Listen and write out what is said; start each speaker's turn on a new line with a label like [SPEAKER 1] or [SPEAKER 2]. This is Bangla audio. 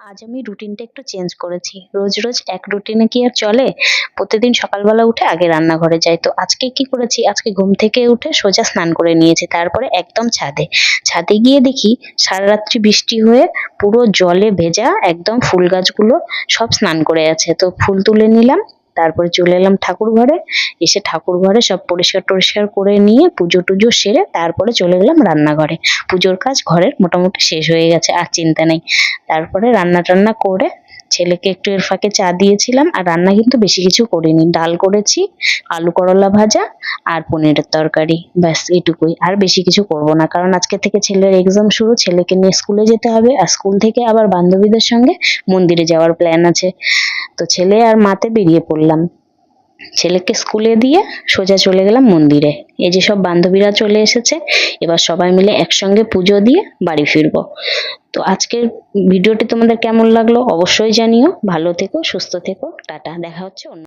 [SPEAKER 1] আজ আমি রুটিনটা একটু চেঞ্জ করেছি। রোজ রোজ এক রুটিনে কি আর চলে? প্রতিদিন সকালবেলা উঠে আগে রান্নাঘরে যাই। তো আজকে কি করেছি? আজকে ঘুম থেকে উঠে সোজা স্নান করে নিয়েছি। তারপরে একদম ছাদে। ছাদে গিয়ে দেখি সারারাত্রি বৃষ্টি হয়ে পুরো জলে ভেজা একদম ফুল গাছগুলো সব স্নান করে আছে। তো ফুল তুলে নিলাম। তারপরে চলে এলাম ঠাকুর ঘরে। এসে ঠাকুর ঘরে সব পরিষ্কার টরিষ্কার করে নিয়ে পুজো টুজো সেরে তারপরে চলে গেলাম রান্নাঘরে। পুজোর কাজ ঘরের মোটামুটি শেষ হয়ে গেছে, আর চিন্তা নেই। তারপরে রান্না টান্না করে ছেলেকে একটু এর ফাঁকে চা দিয়েছিলাম। আর রান্না কিন্তু বেশি কিছু করিনি, ডাল করেছি, আলু করলা ভাজা আর পনিরের তরকারি, ব্যাস এটুকুই। আর বেশি কিছু করব না, কারণ আজকে থেকে ছেলের এক্সাম শুরু, ছেলেকে নিয়ে স্কুলে যেতে হবে। আর স্কুল থেকে আবার বান্ধবীদের সঙ্গে মন্দিরে যাওয়ার প্ল্যান আছে। তো ছেলে আর মাতে বেরিয়ে পড়লাম। ছেলেকে স্কুলে দিয়ে সোজা চলে গেলাম মন্দিরে। এই যে সব বান্ধবীরা চলে এসেছে, এবার সবাই মিলে একসঙ্গে পুজো দিয়ে বাড়ি ফিরবো। তো আজকের ভিডিওটি তোমাদের কেমন লাগলো অবশ্যই জানিও। ভালো থেকো, সুস্থ থেকো, টাটা। দেখা হচ্ছে অন্য